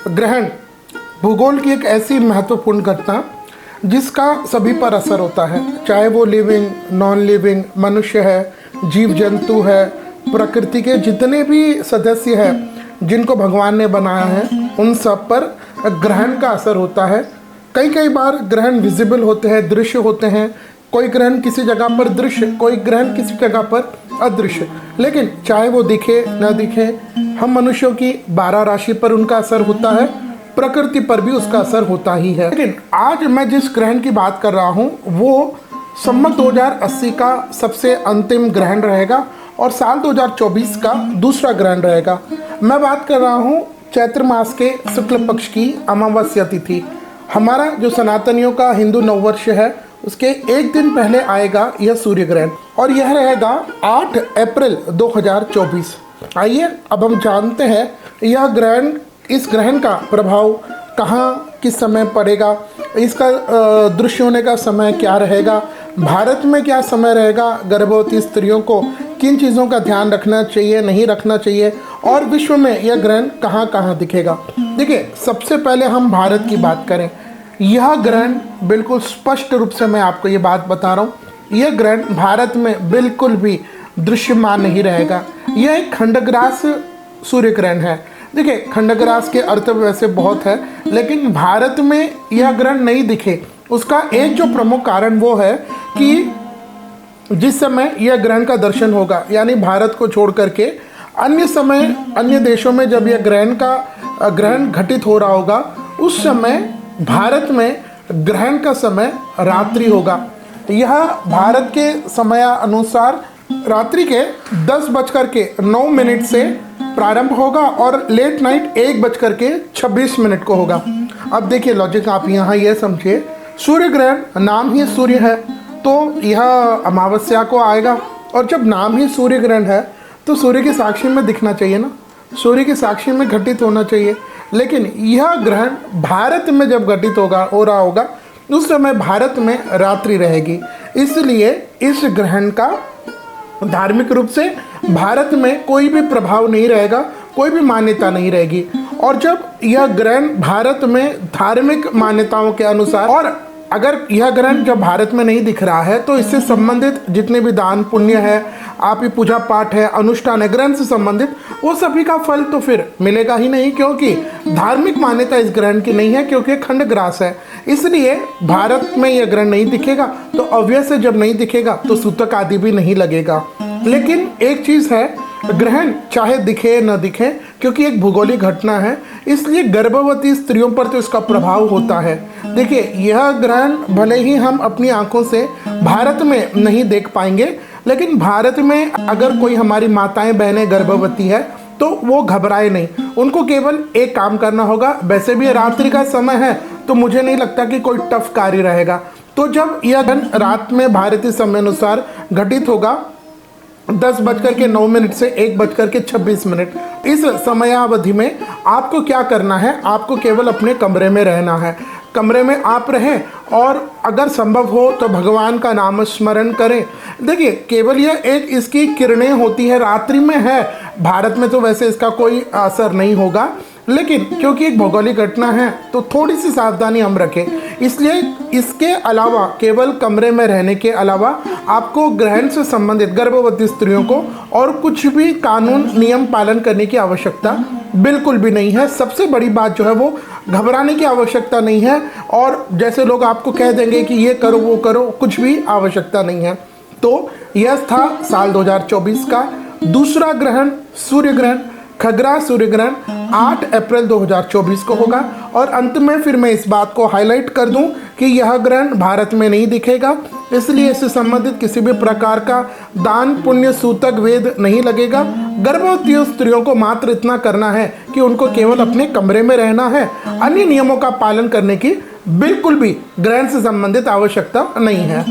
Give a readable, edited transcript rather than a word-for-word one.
ग्रहण भूगोल की एक ऐसी महत्वपूर्ण घटना जिसका सभी पर असर होता है, चाहे वो लिविंग नॉन लिविंग मनुष्य है, जीव जंतु है, प्रकृति के जितने भी सदस्य हैं जिनको भगवान ने बनाया है उन सब पर ग्रहण का असर होता है। कई बार ग्रहण विजिबल होते हैं, दृश्य होते हैं। कोई ग्रहण किसी जगह पर दृश्य, कोई ग्रहण किसी जगह पर अदृश्य। लेकिन चाहे वो दिखे न दिखे, हम मनुष्यों की 12 राशि पर उनका असर होता है, प्रकृति पर भी उसका असर होता ही है। लेकिन आज मैं जिस ग्रहण की बात कर रहा हूँ वो संवत 2080 का सबसे अंतिम ग्रहण रहेगा और साल 2024 का दूसरा ग्रहण रहेगा। मैं बात कर रहा हूँ चैत्र मास के शुक्ल पक्ष की अमावस्या तिथि। हमारा जो सनातनियों का हिंदू नववर्ष है उसके एक दिन पहले आएगा यह सूर्य ग्रहण और यह रहेगा 8 अप्रैल 2024। आइए अब हम जानते हैं यह ग्रहण, इस ग्रहण का प्रभाव कहाँ किस समय पड़ेगा, इसका दृश्य होने का समय क्या रहेगा, भारत में क्या समय रहेगा, गर्भवती स्त्रियों को किन चीज़ों का ध्यान रखना चाहिए नहीं रखना चाहिए और विश्व में यह ग्रहण कहाँ कहाँ दिखेगा। देखिए, सबसे पहले हम भारत की बात करें। यह ग्रहण बिल्कुल स्पष्ट रूप से मैं आपको ये बात बता रहा हूँ, यह ग्रहण भारत में बिल्कुल भी दृश्यमान नहीं रहेगा। यह एक खंडग्रास सूर्य ग्रहण है। देखिए, खंडग्रास के अर्थ वैसे बहुत है, लेकिन भारत में यह ग्रहण नहीं दिखे उसका एक जो प्रमुख कारण वो है कि जिस समय यह ग्रहण का दर्शन होगा, यानी भारत को छोड़ करके अन्य समय अन्य देशों में जब यह ग्रहण घटित हो रहा होगा उस समय भारत में ग्रहण का समय रात्रि होगा। यह भारत के समय अनुसार रात्रि के 10:09 से प्रारंभ होगा और लेट नाइट 1:26 को होगा। अब देखिए लॉजिक, आप यहाँ यह समझिए, सूर्य ग्रहण नाम ही सूर्य है तो यह अमावस्या को आएगा और जब नाम ही सूर्य ग्रहण है तो सूर्य के साक्षी में दिखना चाहिए ना, सूर्य के साक्षी में घटित होना चाहिए। लेकिन यह ग्रहण भारत में जब घटित हो रहा होगा उस समय भारत में रात्रि रहेगी, इसलिए इस ग्रहण का धार्मिक रूप से भारत में कोई भी प्रभाव नहीं रहेगा, कोई भी मान्यता नहीं रहेगी। और जब यह ग्रहण भारत में धार्मिक मान्यताओं के अनुसार, और अगर यह ग्रहण जब भारत में नहीं दिख रहा है तो इससे संबंधित जितने भी दान पुण्य है, आपकी पूजा पाठ है, अनुष्ठान है, ग्रहण से संबंधित, वो सभी का फल तो फिर मिलेगा ही नहीं, क्योंकि धार्मिक मान्यता इस ग्रहण की नहीं है, क्योंकि खंडग्रास है। इसलिए भारत में यह ग्रहण नहीं दिखेगा तो ऑब्वियस है, जब नहीं दिखेगा तो सूतक आदि भी नहीं लगेगा। लेकिन एक चीज़ है, ग्रहण चाहे दिखे न दिखे, क्योंकि एक भूगोलिक घटना है, इसलिए गर्भवती स्त्रियों पर तो इसका प्रभाव होता है। देखिए, यह ग्रहण भले ही हम अपनी आंखों से भारत में नहीं देख पाएंगे, लेकिन भारत में अगर कोई हमारी माताएं बहनें गर्भवती है तो वो घबराए नहीं, उनको केवल एक काम करना होगा। वैसे भी रात्रि का समय है तो मुझे नहीं लगता कि कोई टफ कार्य रहेगा। तो जब यह ग्रहण रात में भारतीय समय अनुसार घटित होगा 10:09 से 1:26, इस समयावधि में आपको क्या करना है, आपको केवल अपने कमरे में रहना है। कमरे में आप रहें और अगर संभव हो तो भगवान का नाम स्मरण करें। देखिए, केवल यह एक इसकी किरणें होती है, रात्रि में है, भारत में तो वैसे इसका कोई असर नहीं होगा, लेकिन क्योंकि एक भौगोलिक घटना है तो थोड़ी सी सावधानी हम रखें। इसलिए इसके अलावा, केवल कमरे में रहने के अलावा, आपको ग्रहण से संबंधित गर्भवती स्त्रियों को और कुछ भी कानून नियम पालन करने की आवश्यकता बिल्कुल भी नहीं है। सबसे बड़ी बात जो है वो घबराने की आवश्यकता नहीं है, और जैसे लोग आपको कह देंगे कि ये करो वो करो, कुछ भी आवश्यकता नहीं है। तो यह था साल 2024 का दूसरा ग्रहण, सूर्य ग्रहण, खग्रास सूर्य ग्रहण 8 अप्रैल 2024 को होगा। और अंत में फिर मैं इस बात को हाईलाइट कर दूं कि यह ग्रहण भारत में नहीं दिखेगा, इसलिए इससे संबंधित किसी भी प्रकार का दान पुण्य सूतक वेद नहीं लगेगा। गर्भवती स्त्रियों को मात्र इतना करना है कि उनको केवल अपने कमरे में रहना है, अन्य नियमों का पालन करने की बिल्कुल भी ग्रहण से संबंधित आवश्यकता नहीं है।